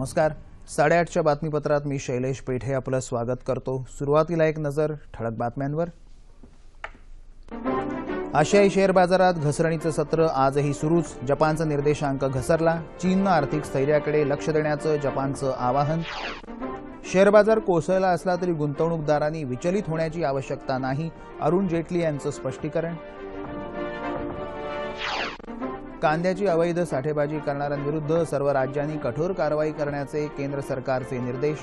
नमस्कार. 8:30च्या बातमीपत्रात मी शैलेश पेठे आपलं स्वागत करतो. सुरुवातीला एक नजर ठळक बातम्यांवर. आशियाई शेअर बाजारात घसरणीचं सत्र आजही सुरूच. जपानचा निर्देशांक घसरला. चीननं आर्थिक स्थैर्याकडे लक्ष देण्याचं जपानचं आवाहन. शेअर बाजार कोसळला असला तरी गुंतवणूकदारांनी विचलित होण्याची आवश्यकता नाही, अरुण जेटली यांचं स्पष्टीकरण. कांद्याची अवैध साठेबाजी करणाऱ्यांविरुद्ध सर्व राज्यांनी कठोर कारवाई करण्याचे केंद्र सरकारचे निर्देश.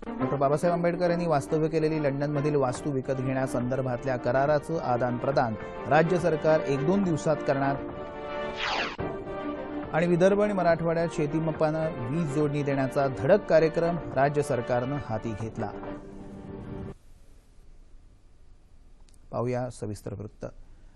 डॉ. बाबासाहेब आंबेडकर यांनी वास्तव्य केलेली लंडनमधील वास्तू विकत घेण्यासंदर्भातल्या कराराचं आदान प्रदान राज्य सरकार 1-2 दिवसात करणार. आणि विदर्भ आणि मराठवाड्यात शेतीमालानं वीज जोडणी देण्याचा धडक कार्यक्रम राज्य सरकारनं हाती घेतला. पाहूया सविस्तर वृत्त.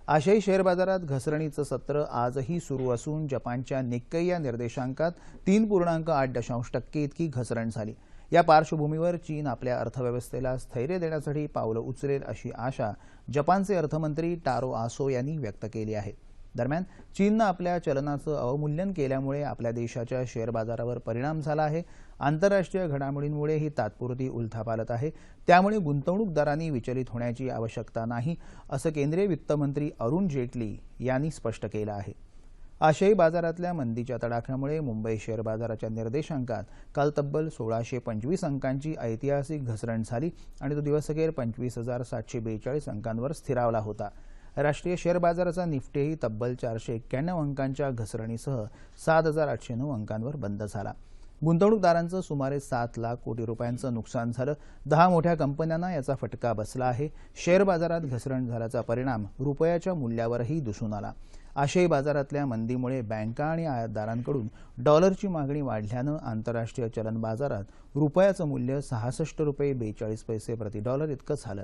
आशियाई शेअर बाजारात घसरणीचं सत्र आजही सुरू असून जपानच्या निक्केई या निर्देशांकात 3.8% इतकी घसरण झाली. या पार्श्वभूमीवर चीन आपल्या अर्थव्यवस्थेला स्थैर्य देण्यासाठी पावलं उचलेल अशी आशा जपानचे अर्थमंत्री टारो आसो यांनी व्यक्त केली आहे. दरम्यान चीननं आपल्या चलनाचं अवमूल्यन केल्यामुळे आपल्या देशाच्या शेअर बाजारावर परिणाम झाला आहे. आंतरराष्ट्रीय घडामोडींमुळे ही तात्पुरती उलथापालथ आहे, त्यामुळे गुंतवणूकदारांनी विचलित होण्याची आवश्यकता नाही, असं केंद्रीय वित्तमंत्री अरुण जेटली यांनी स्पष्ट केलं आहे. आशियाई बाजारातल्या मंदीच्या तडाख्यामुळे मुंबई शेअर बाजाराच्या निर्देशांकात काल तब्बल 1625 अंकांची ऐतिहासिक घसरण झाली आणि तो दिवसअखेर 25,742 अंकांवर स्थिरावला होता. राष्ट्रीय शेअर बाजाराचा निफ्टीही तब्बल 491 अंकांच्या घसरणीसह 7,809 अंकांवर बंद झाला. गुंतवणूकदारांचं सुमारे 7 लाख कोटी रुपयांचं नुकसान झालं. 10 मोठ्या कंपन्यांना याचा फटका बसला आहे. शेअर बाजारात घसरण झाल्याचा परिणाम रुपयाच्या मूल्यावरही दिसून आला. आशियाई बाजारातल्या मंदीमुळे बँका आणि आयातदारांकडून डॉलरची मागणी वाढल्यानं आंतरराष्ट्रीय चलन बाजारात रुपयाचं मूल्य 66 रुपये 42 पैसे प्रति डॉलर इतकं झालं.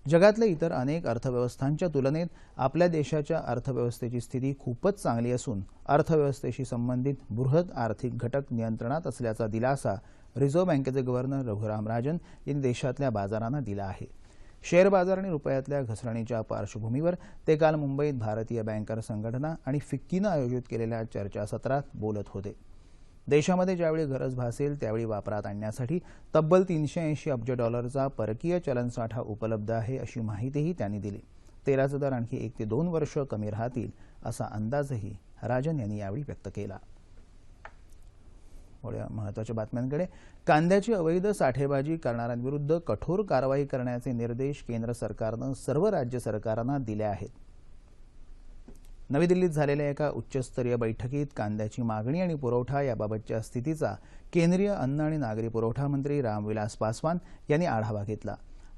जगातल्या इतर अनेक अर्थव्यवस्थांच्या तुलनेत आपल्या देशाच्या अर्थव्यवस्थेची स्थिती खूपच चांगली असून अर्थव्यवस्थेशी संबंधित बृहत आर्थिक घटक नियंत्रणात असल्याचा दिलासा रिझर्व्ह बँकेचे गव्हर्नर रघुराम राजन यांनी देशातल्या बाजारांना दिला आहे. शेअर बाजार आणि रुपयातल्या घसरणीच्या पार्श्वभूमीवर ते काल मुंबईत भारतीय बँकर संघटना आणि फिक्कीनं आयोजित केलेल्या चर्चासत्रात बोलत होते. देशामध्ये ज्यावेळी गरज भासेल त्यावेळी वापरात आणण्यासाठी तब्बल 380 अब्ज डॉलरचा परकीय चलनसाठा उपलब्ध आहे, अशी माहितीही त्यांनी दिली. तेलाचे दर आणखी 1 ते 2 वर्ष कमी राहतील असा अंदाजही राजन यांनी यावेळी व्यक्त केला. महत्त्वाच्या बातम्यांकडे. कांद्याची अवैध साठेबाजी करणाऱ्यांविरुद्ध कठोर कारवाई करण्याचे निर्देश केंद्र सरकारनं सर्व राज्य सरकारांना दिले आहेत. नवी दिल्लीत झालेल्या एका उच्चस्तरीय बैठकीत कांद्याची मागणी आणि पुरवठा याबाबतच्या स्थितीचा केंद्रीय अन्न आणि नागरी पुरवठा मंत्री रामविलास पासवान यांनी आढावा घेतला.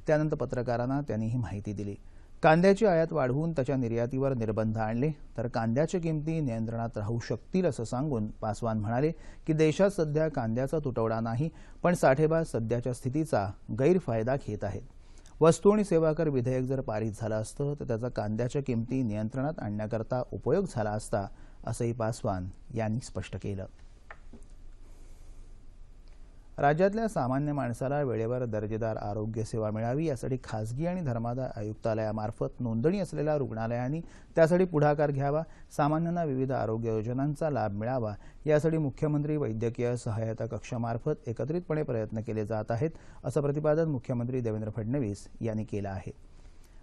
त्यानंतर पत्रकारांना त्यांनी ही माहिती दिली. कांद्याची आयात वाढवून त्याच्या निर्यातीवर निर्बंध आणले तर कांद्याच्या किमती नियंत्रणात राहू शकतील असं सांगून पासवान म्हणाले की देशात सध्या कांद्याचा तुटवडा नाही, पण साठेबाज सध्याच्या स्थितीचा गैरफायदा घेत आहेत. वस्तू आणि सेवा कर विधेयक जर पारित झालं असतं तर त्याचा कांद्याच्या किमती नियंत्रणात आणण्याकरता उपयोग झाला असता, असंही पासवान यांनी स्पष्ट केलं. राज्यातल्या सामान्य माणसाला वेळेवर दर्जेदार आरोग्य सेवा मिळावी यासाठी खासगी आणि धर्मादाय आयुक्तालयामार्फत नोंदणी असलेल्या रुग्णालयांनी त्यासाठी पुढाकार घ्यावा. सामान्यांना विविध आरोग्य योजनांचा लाभ मिळावा यासाठी मुख्यमंत्री वैद्यकीय सहायता कक्षामार्फत एकत्रितपणे प्रयत्न केले जात आहेत, असं प्रतिपादन मुख्यमंत्री देवेंद्र फडणवीस यांनी केलं आहे.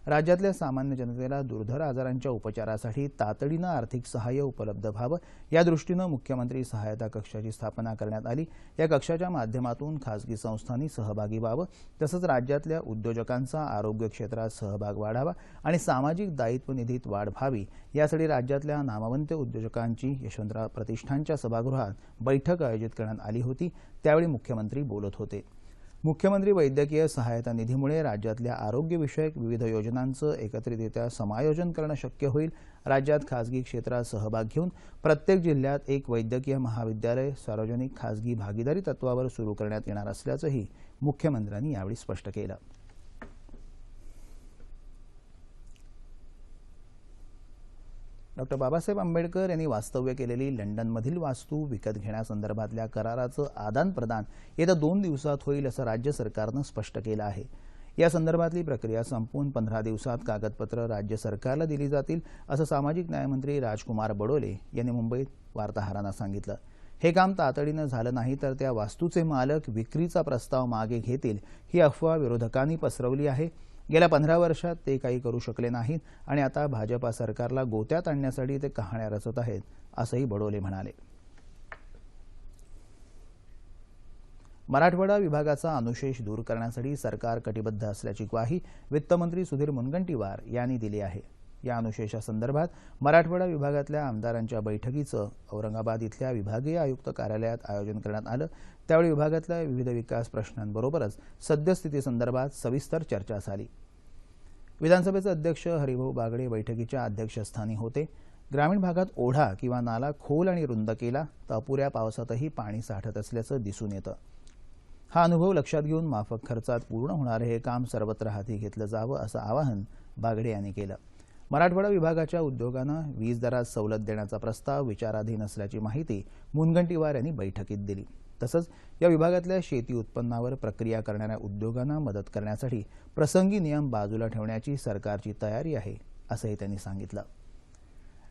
राज्यातल्या सामान्य जनतेला दुर्धर आजारांच्या उपचारासाठी तातडीनं आर्थिक सहाय्य उपलब्ध व्हावं या दृष्टीनं मुख्यमंत्री सहायता कक्षाची स्थापना करण्यात आली. या कक्षाच्या माध्यमातून खासगी संस्थांनी सहभागी व्हावं, तसंच राज्यातल्या उद्योजकांचा आरोग्य क्षेत्रात सहभाग वाढावा आणि सामाजिक दायित्व निधीत वाढ व्हावी यासाठी राज्यातल्या नामवंत उद्योजकांची यशवंतराव प्रतिष्ठानच्या सभागृहात बैठक आयोजित करण्यात आली होती. त्यावेळी मुख्यमंत्री बोलत होते. मुख्यमंत्री वैद्यकीय सहायता निधीमुळे राज्यातल्या आरोग्यविषयक विविध योजनांचं एकत्रितरित्या समायोजन करणं शक्य होईल. राज्यात खासगी क्षेत्रात सहभाग घेऊन प्रत्येक जिल्ह्यात एक वैद्यकीय महाविद्यालय सार्वजनिक खासगी भागीदारी तत्वावर सुरू करण्यात येणार असल्याचंही मुख्यमंत्र्यांनी यावेळी स्पष्ट केलं. डॉ. बाबासाहेब आंबेडकर यांनी वास्तव्य केलेली लंडनमधील वास्तू विकत घेण्यासंदर्भातल्या कराराचं आदान प्रदान येत्या 2 दिवसात होईल असं राज्य सरकारनं स्पष्ट केलं आहे. या संदर्भातली प्रक्रिया संपवून 15 दिवसात कागदपत्र राज्य सरकारला दिली जातील, असं सामाजिक न्यायमंत्री राजकुमार बडोले यांनी मुंबईत वार्ताहरांना सांगितलं. हे काम तातडीनं झालं नाही तर त्या वास्तूचे मालक विक्रीचा प्रस्ताव मागे घेतील, ही अफवा विरोधकांनी पसरवली आहे. गेल्या 15 वर्षात ते काही करू शकले नाहीत आणि आता भाजपा सरकारला गोत्यात आणण्यासाठी ते कहाण्या रचत आहेत, असंही बडोले म्हणाले. मराठवाडा विभागाचा अनुशेष दूर करण्यासाठी सरकार कटिबद्ध असल्याची ग्वाही वित्तमंत्री सुधीर मुनगंटीवार यांनी दिली आहे. या अनुशेषासंदर्भात मराठवाडा विभागातल्या आमदारांच्या बैठकीचं औरंगाबाद इथल्या विभागीय आयुक्त कार्यालयात आयोजन करण्यात आलं. त्यावेळी विभागातल्या विविध विकास प्रश्नांबरोबरच सद्यस्थितीसंदर्भात सविस्तर चर्चा झाली. विधानसभेचे अध्यक्ष हरिभाऊ बागडे बैठकीच्या अध्यक्षस्थानी होते. ग्रामीण भागात ओढा किंवा नाला खोल आणि रुंद केला तर अपुऱ्या पावसातही पाणी साठत असल्याचं दिसून येतं. हा अनुभव लक्षात घेऊन माफक खर्चात पूर्ण होणारे हे काम सर्वत्र हाती घेतलं जावं, असं आवाहन बागडे यांनी केलं. मराठवाडा विभागाच्या उद्योगांना वीज दरात सवलत देण्याचा प्रस्ताव विचाराधीन असल्याची माहिती मुनगंटीवार यांनी बैठकीत दिली. तसंच या विभागातल्या शेती उत्पन्नावर प्रक्रिया करणाऱ्या उद्योगांना मदत करण्यासाठी प्रसंगी नियम बाजूला ठेवण्याची सरकारची तयारी आहे, असंही त्यांनी सांगितलं.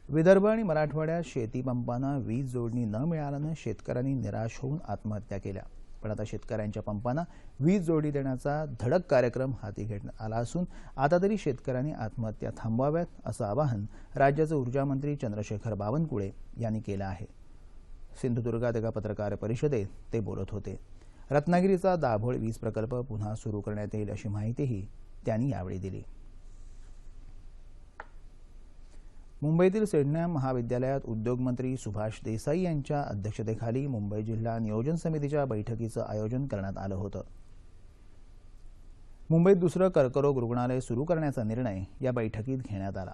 विदर्भ आणि मराठवाड्यात शेतीपंपांना वीज जोडणी न मिळाल्यानं शेतकऱ्यांनी निराश होऊन आत्महत्या केल्या. पण आता शेतकऱ्यांच्या पंपांना वीज जोडणी देण्याचा धडक कार्यक्रम हाती घेण्यात आला असून आता तरी शेतकऱ्यांनी आत्महत्या थांबवाव्यात, असं आवाहन राज्याचे ऊर्जामंत्री चंद्रशेखर बावनकुळे यांनी केलं आहे. सिंधुदुर्गात एका पत्रकार परिषदेत ते बोलत होते. रत्नागिरीचा दाभोळ वीज प्रकल्प पुन्हा सुरू करण्यात येईल अशी माहितीही त्यांनी यावेळी दिली. मुंबईतील सेडना महाविद्यालयात उद्योगमंत्री सुभाष देसाई यांच्या अध्यक्षतेखाली मुंबई जिल्हा नियोजन समितीच्या बैठकीचं आयोजन करण्यात आलं होतं. मुंबईत दुसरं कर्करोग रुग्णालय सुरू करण्याचा निर्णय या बैठकीत घेण्यात आला.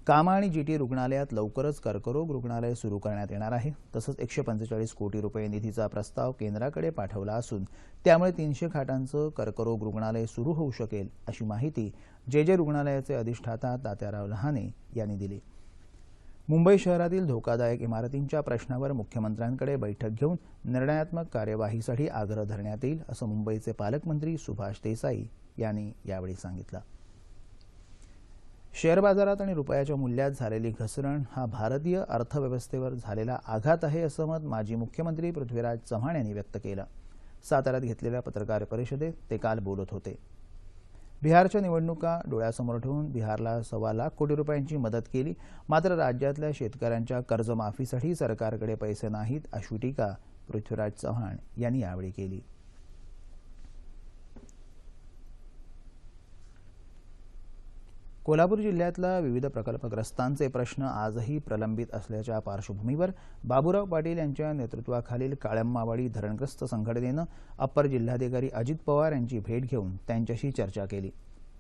कामा आणि जीटी रुग्णालयात लवकरच कर्करोग रुग्णालय सुरू करण्यात येणार आहे. तसंच 145 कोटी रुपये निधीचा प्रस्ताव केंद्राकडे पाठवला असून त्यामुळे 300 खाटांचं कर्करोग रुग्णालय सुरू होऊ शकेल, अशी माहिती जे रुग्णालयाचे अधिष्ठाता तात्याराव लहाने यांनी दिली. मुंबई शहरातील धोकादायक इमारतींच्या प्रश्नावर मुख्यमंत्र्यांकडे बैठक घेऊन निर्णयात्मक कार्यवाहीसाठी आग्रह धरण्यात येईल, असं मुंबईचे पालकमंत्री सुभाष देसाई यांनी यावेळी सांगितलं. शेअर बाजारात आणि रुपयाच्या मूल्यात झालेली घसरण हा भारतीय अर्थव्यवस्थेवर झालेला आघात आहे, असं मत माजी मुख्यमंत्री पृथ्वीराज चव्हाण यांनी व्यक्त केलं. साताऱ्यात घेतलेल्या पत्रकार परिषदेत ते काल बोलत होते. बिहारच्या निवडणुका डोळ्यासमोर ठेवून बिहारला 1.25 लाख कोटी रुपयांची मदत केली, मात्र राज्यातल्या शेतकऱ्यांच्या कर्जमाफीसाठी सरकारकडे पैसे नाहीत, अशी टीका पृथ्वीराज चव्हाण यांनी यावेळी केली. कोल्हापूर जिल्ह्यातल्या विविध प्रकल्पग्रस्तांचे प्रश्न आजही प्रलंबित असल्याच्या पार्श्वभूमीवर बाबूराव पाटील यांच्या नेतृत्वाखालील काळंबावाडी धरणग्रस्त संघटनेनं अप्पर जिल्हाधिकारी अजित पवार यांची भेट घेऊन त्यांच्याशी चर्चा केली.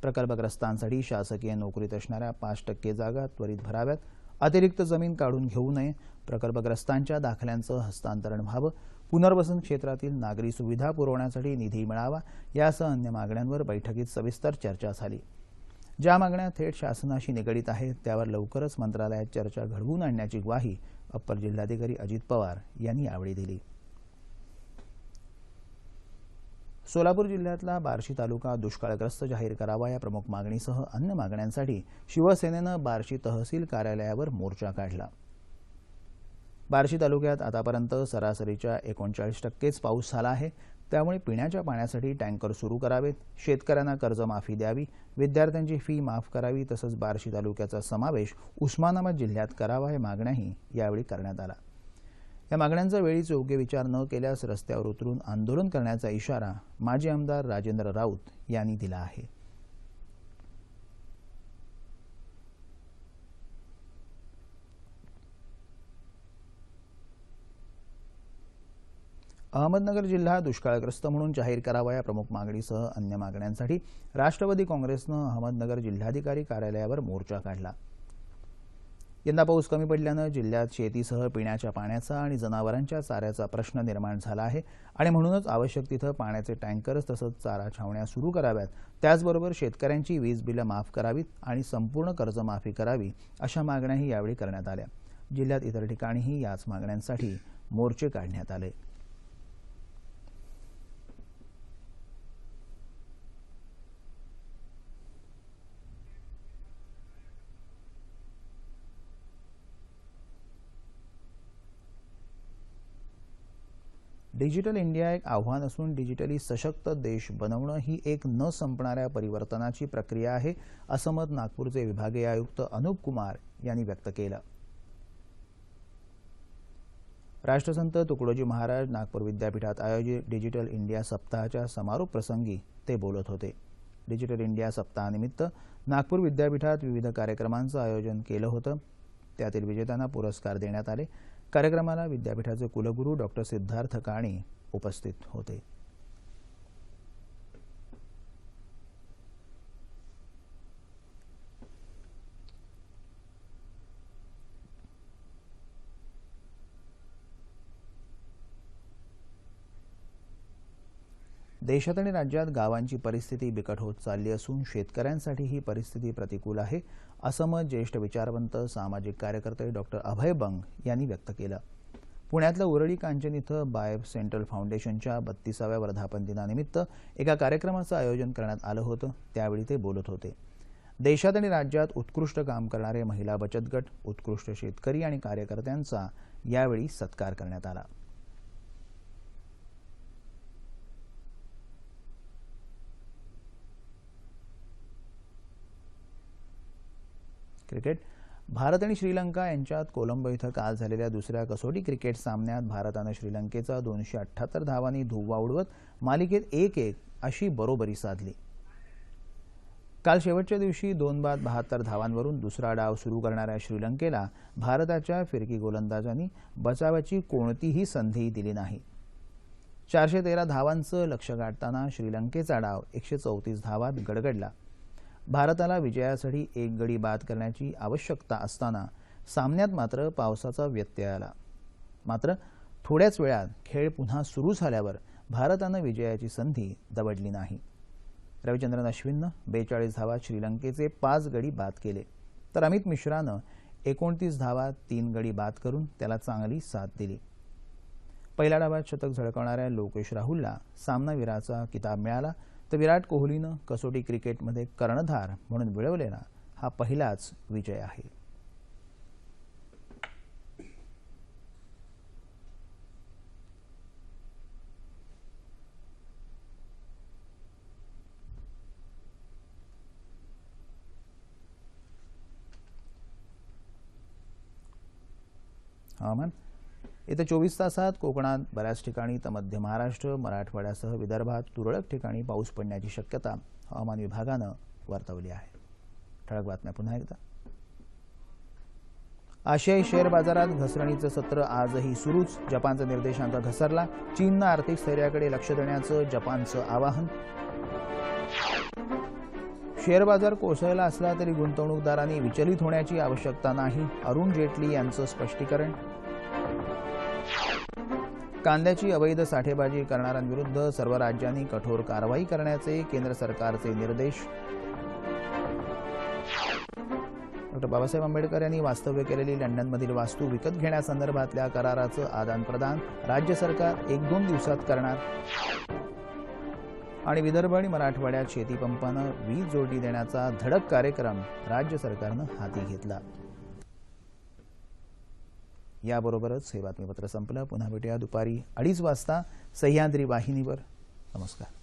प्रकल्पग्रस्तांसाठी शासकीय नोकरीत असणाऱ्या 5% जागा त्वरित भराव्यात, अतिरिक्त जमीन काढून घेऊ नये, प्रकल्पग्रस्तांच्या दाखल्यांचं हस्तांतरण व्हावं, पुनर्वसन क्षेत्रातील नागरी सुविधा पुरवण्यासाठी निधी मिळावा, यासह अन्य मागण्यांवर बैठकीत सविस्तर चर्चा झाली. ज्या मागण्या थेट शासनाशी निगडीत आहेत त्यावर लवकरच मंत्रालयात चर्चा घडवून आणण्याची ग्वाही अप्पर जिल्हाधिकारी अजित पवार यांनी यावेळी दिली. सोलापूर जिल्ह्यातला बार्शी तालुका दुष्काळग्रस्त जाहीर करावा या प्रमुख मागणीसह अन्य मागण्यांसाठी शिवसेनेनं बार्शी तहसील कार्यालयावर मोर्चा काढला. बार्शी तालुक्यात आतापर्यंत सरासरीच्या 39%च पाऊस झाला आहे. त्यामुळे पिण्याच्या पाण्यासाठी टँकर सुरू करावेत, शेतकऱ्यांना कर्जमाफी द्यावी, विद्यार्थ्यांची फी माफ करावी, तसंच बार्शी तालुक्याचा समावेश उस्मानाबाद जिल्ह्यात करावा या मागण्याही यावेळी करण्यात आला. या मागण्यांचा वेळीच योग्य विचार न केल्यास रस्त्यावर उतरून आंदोलन करण्याचा इशारा माजी आमदार राजेंद्र राऊत यांनी दिला आहे. अहमदनगर जिल्हा दुष्काळग्रस्त म्हणून जाहीर करावा या प्रमुख मागणीसह अन्य मागण्यांसाठी राष्ट्रवादी काँग्रेसनं अहमदनगर जिल्हाधिकारी कार्यालयावर मोर्चा काढला. यंदा पाऊस कमी पडल्यानं जिल्ह्यात शेतीसह पिण्याच्या पाण्याचा आणि जनावरांच्या चाऱ्याचा प्रश्न निर्माण झाला आहे आणि म्हणूनच आवश्यक तिथं पाण्याचे टँकर्स तसंच चारा छावण्या सुरू कराव्यात. त्याचबरोबर शेतकऱ्यांची वीज बिलं माफ करावीत आणि संपूर्ण कर्जमाफी करावी, अशा मागण्याही यावेळी करण्यात आल्या. जिल्ह्यात इतर ठिकाणीही याच मागण्यांसाठी मोर्चे काढण्यात आले. डिजिटल इंडिया एक आव्हान असून डिजिटली सशक्त देश बनवणं ही एक न संपणाऱ्या परिवर्तनाची प्रक्रिया आहे, असं मत नागपूरचे विभागीय आयुक्त अनुप कुमार यांनी व्यक्त केलं. राष्ट्रसंत तुकडोजी महाराज नागपूर विद्यापीठात आयोजित डिजिटल इंडिया सप्ताहाच्या समारोप प्रसंगी ते बोलत होते. डिजिटल इंडिया सप्ताहानिमित्त नागपूर विद्यापीठात विविध कार्यक्रमांचं आयोजन केलं होतं. त्यातील विजेत्यांना पुरस्कार देण्यात आले. कार्यक्रमाला विद्यापीठाचे कुलगुरू डॉक्टर सिद्धार्थ काणी उपस्थित होते. देशात आणि राज्यात गावांची परिस्थिती बिकट होत चालली असून शेतकऱ्यांसाठी ही परिस्थिती प्रतिकूल आहे, असं मत ज्येष्ठ विचारवंत सामाजिक कार्यकर्ते डॉक्टर अभय बंग यांनी व्यक्त केलं. पुण्यातल्या उरळी कांचन इथं बाय सेंट्रल फाउंडेशनच्या 32व्या वर्धापन दिनानिमित्त एका कार्यक्रमाचं आयोजन करण्यात आलं होतं. त्यावेळी ते बोलत होते. देशात आणि राज्यात उत्कृष्ट काम करणारे महिला बचत गट, उत्कृष्ट शेतकरी आणि कार्यकर्त्यांचा यावेळी सत्कार करण्यात आला. क्रिकेट. भारत आणि श्रीलंका यांच्यात कोलंबो इथं काल झालेल्या दुसऱ्या कसोटी क्रिकेट सामन्यात भारतानं श्रीलंकेचा 278 धावांनी धुव्वा उडवत मालिकेत 1-1 अशी बरोबरी साधली. काल शेवटच्या दिवशी 2 बाद 72 धावांवरून दुसरा डाव सुरू करणाऱ्या श्रीलंकेला भारताच्या फिरकी गोलंदाजांनी बचावाची कोणतीही संधी दिली नाही. 413 धावांचं लक्ष्य गाठताना श्रीलंकेचा डाव 134 धावात गडगडला. भारताला विजयासाठी 1 गडी बाद करण्याची आवश्यकता असताना सामन्यात मात्र पावसाचा व्यत्यय आला. मात्र थोड्याच वेळात खेळ पुन्हा सुरू झाल्यावर भारतानं विजयाची संधी दवडली नाही. रविचंद्रन अश्विननं 42 धावात श्रीलंकेचे 5 गडी बाद केले, तर अमित मिश्रानं 29 धावात 3 गडी बाद करून त्याला चांगली साथ दिली. पहिल्या डावात शतक झळकावणाऱ्या लोकेश राहुलला सामनावीराचा किताब मिळाला, तर विराट कोहलीनं कसोटी क्रिकेटमध्ये कर्णधार म्हणून मिळवलेला हा पहिलाच विजय आहे. हवामान. येत्या 24 तासात कोकणात बऱ्याच ठिकाणी तर मध्य महाराष्ट्र, मराठवाड्यासह विदर्भात तुरळक ठिकाणी पाऊस पडण्याची शक्यता हवामान विभागानं वर्तवली आहे. ठळक बातम्या पुन्हा एकदा. आशियाई शेअर बाजारात घसरणीचं सत्र आजही सुरूच. जपानचा निर्देशांक घसरला. चीननं आर्थिक स्थैर्याकडे लक्ष देण्याचं जपानचं आवाहन. शेअर बाजार कोसळला असला तरी गुंतवणूकदारांनी विचलित होण्याची आवश्यकता नाही, अरुण जेटली यांचं स्पष्टीकरण. कांद्याची अवैध साठेबाजी करणाऱ्यांविरुद्ध सर्व राज्यांनी कठोर कारवाई करण्याचे केंद्र सरकारचे निर्देश. डॉ. बाबासाहेब आंबेडकर यांनी वास्तव्य केलेली लंडनमधील वास्तू विकत घेण्यासंदर्भातल्या कराराचं आदानप्रदान राज्य सरकार 1-2 दिवसात करणार. आणि विदर्भ आणि मराठवाड्यात शेतीपंपानं वीज जोडणी देण्याचा धडक कार्यक्रम राज्य सरकारनं हाती घेतला. याबरोबरच हे बातमीपत्र संपलं. पुन्हा भेटूया दुपारी 2:30 वाजता सह्याद्री वाहिनीवर. नमस्कार.